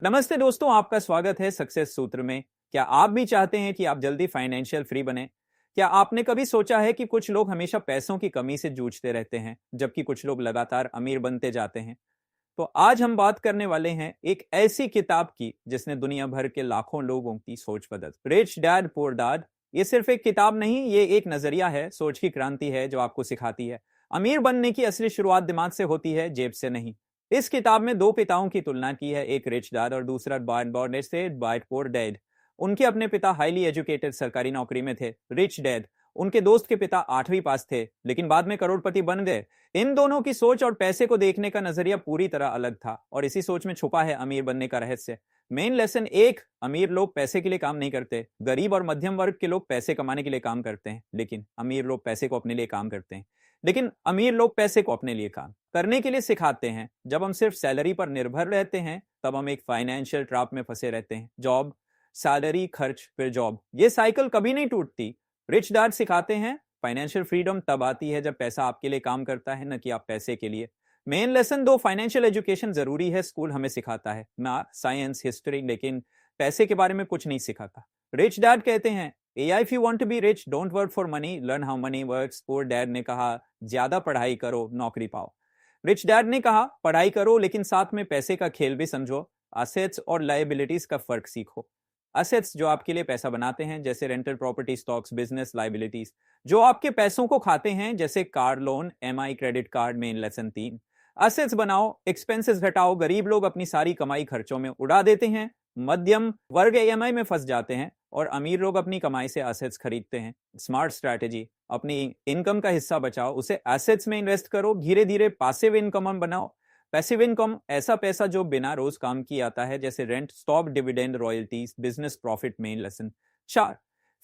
नमस्ते दोस्तों, आपका स्वागत है सक्सेस सूत्र में। क्या आप भी चाहते हैं कि आप जल्दी फाइनेंशियल फ्री बने? क्या आपने कभी सोचा है कि कुछ लोग हमेशा पैसों की कमी से जूझते रहते हैं, जबकि कुछ लोग लगातार अमीर बनते जाते हैं? तो आज हम बात करने वाले हैं एक ऐसी किताब की जिसने दुनिया भर के लाखों लोगों की सोच बदल। रिच डैड पुअर डैड ये सिर्फ एक किताब नहीं, ये एक नजरिया है, सोच की क्रांति है जो आपको सिखाती है अमीर बनने की असली शुरुआत दिमाग से होती है, जेब से नहीं। इस किताब में दो पिताओं की तुलना की है, एक रिच डैड और दूसरा बॉर्न से बाइट पुअर डैड। उनके अपने पिता हाईली एजुकेटेड सरकारी नौकरी में थे। रिच डैड, उनके दोस्त के पिता 8वीं पास थे लेकिन बाद में करोड़पति बन गए। इन दोनों की सोच और पैसे को देखने का नजरिया पूरी तरह अलग था और इसी सोच में छुपा है अमीर बनने का रहस्य। मेन लेसन एक, अमीर लोग पैसे के लिए काम नहीं करते। गरीब और मध्यम वर्ग के लोग पैसे कमाने के लिए काम करते हैं, लेकिन अमीर लोग पैसे को अपने लिए काम करते हैं। लेकिन अमीर लोग पैसे को अपने लिए काम करने के लिए सिखाते हैं। जब हम सिर्फ सैलरी पर निर्भर रहते हैं तब हम एक फाइनेंशियल ट्रैप में फंसे रहते हैं। जॉब, सैलरी, खर्च, फिर जॉब, ये साइकिल कभी नहीं टूटती। रिच डैड सिखाते हैं फाइनेंशियल फ्रीडम तब आती है जब पैसा आपके लिए काम करता है, न कि आप पैसे के लिए। मेन लेसन दो, फाइनेंशियल एजुकेशन जरूरी है, स्कूल हमें सिखाता है मैथ, साइंस, हिस्ट्री, लेकिन पैसे के बारे में कुछ नहीं सिखाता। रिच डैड कहते हैं if you want to be rich don't work for money, learn how money works. Poor dad ने कहा ज्यादा पढ़ाई करो, नौकरी पाओ। रिच डैड ने कहा पढ़ाई करो लेकिन साथ में पैसे का खेल भी समझो, असेट्स और लायबिलिटीज का फर्क सीखो। असेट्स जो आपके लिए पैसा बनाते हैं, जैसे rental property, stocks, business. Liabilities जो आपके पैसों को खाते हैं, जैसे car loan, MI, credit card. में लेसन 3, असेट्स बनाओ, एक्सपेंसेस घटाओ। गरीब लोग अपनी सारी कमाई खर्चों में उड़ा देते हैं, मध्यम वर्ग ईएमआई में फंस जाते हैं और अमीर लोग अपनी कमाई से असेट्स खरीदते हैं। स्मार्ट स्ट्रैटेजी, अपनी इनकम का हिस्सा बचाओ, उसे एसेट्स में इन्वेस्ट करो, धीरे धीरे पासिव इनकम बनाओ। पैसिव इनकम ऐसा पैसा जो बिना रोज काम किए आता है, जैसे rent, stock, dividend, royalties, business profit. में लेसन 4,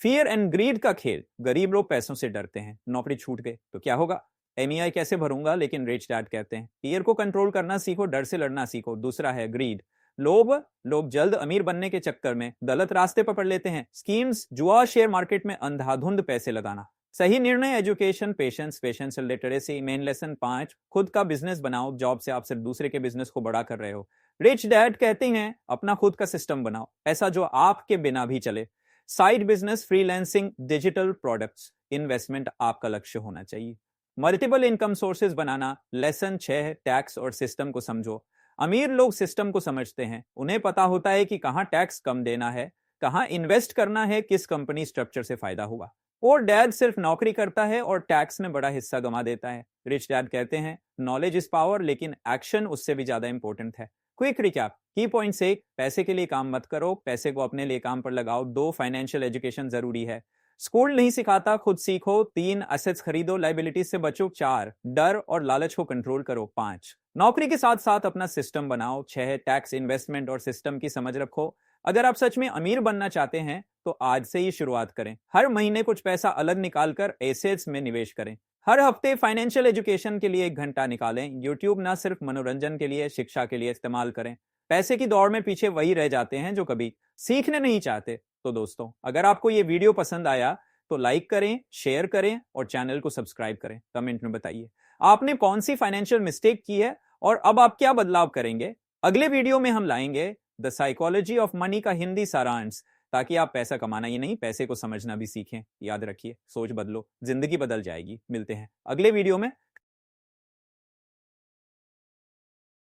फियर एंड ग्रीड का खेल। गरीब लोग पैसों से डरते हैं, नौकरी छूट गए तो क्या होगा, एमईआई कैसे भरूंगा, लेकिन रिच डैड कहते हैं फियर को कंट्रोल करना सीखो, डर से लड़ना सीखो। दूसरा है ग्रीड, लोभ। लोग जल्द अमीर बनने के चक्कर में गलत रास्ते पकड़ लेते हैं, स्कीम्स, जुआ, शेयर मार्केट में अंधाधुंध पैसे लगाना। सही निर्णय, education, patience, patience literacy. Main lesson 5, खुद का बिजनेस बनाओ, जॉब से आप सिर्फ दूसरे के बिजनेस को बड़ा कर रहे हो। रिच डैड कहते हैं अपना खुद का सिस्टम बनाओ, ऐसा जो आपके बिना भी चले। Side business, freelancing, digital products. Investment आपका लक्ष्य होना चाहिए। मल्टीपल इनकम सोर्सेज बनाना। लेसन 6, टैक्स और सिस्टम को समझो। अमीर लोग सिस्टम को समझते हैं, उन्हें पता होता है कि कहां टैक्स कम देना है, कहां इन्वेस्ट करना है, किस कंपनी स्ट्रक्चर से फायदा हुआ। और डैड सिर्फ नौकरी करता है और टैक्स में बड़ा हिस्सा गंवा देता है। रिच डैड कहते हैं नॉलेज इज पावर, लेकिन एक्शन उससे भी ज्यादा इंपॉर्टेंट है। क्विक रिकैप, की पॉइंट्स। 1, पैसे के लिए काम मत करो, पैसे को अपने लिए काम पर लगाओ। 2, फाइनेंशियल एजुकेशन जरूरी है, स्कूल नहीं सिखाता, खुद सीखो। 3, असेट्स खरीदो, लाइबिलिटीज से बचो। 4, डर और लालच को कंट्रोल करो। 5, नौकरी के साथ साथ अपना सिस्टम बनाओ। 6, टैक्स, इन्वेस्टमेंट और सिस्टम की समझ रखो। अगर आप सच में अमीर बनना चाहते हैं तो आज से ही शुरुआत करें। हर महीने कुछ पैसा अलग निकालकर एसेट्स में निवेश करें। हर हफ्ते फाइनेंशियल एजुकेशन के लिए 1 घंटा निकालें। यूट्यूब ना सिर्फ मनोरंजन के लिए, शिक्षा के लिए इस्तेमाल करें। पैसे की दौड़ में पीछे वही रह जाते हैं जो कभी सीखने नहीं चाहते। तो दोस्तों, अगर आपको ये वीडियो पसंद आया तो लाइक करें, शेयर करें और चैनल को सब्सक्राइब करें। कमेंट में बताइए आपने कौन सी फाइनेंशियल मिस्टेक की है और अब आप क्या बदलाव करेंगे। अगले वीडियो में हम लाएंगे द साइकोलॉजी ऑफ मनी का हिंदी सारांश, ताकि आप पैसा कमाना ही नहीं, पैसे को समझना भी सीखें। याद रखिए, सोच बदलो, जिंदगी बदल जाएगी। मिलते हैं अगले वीडियो में।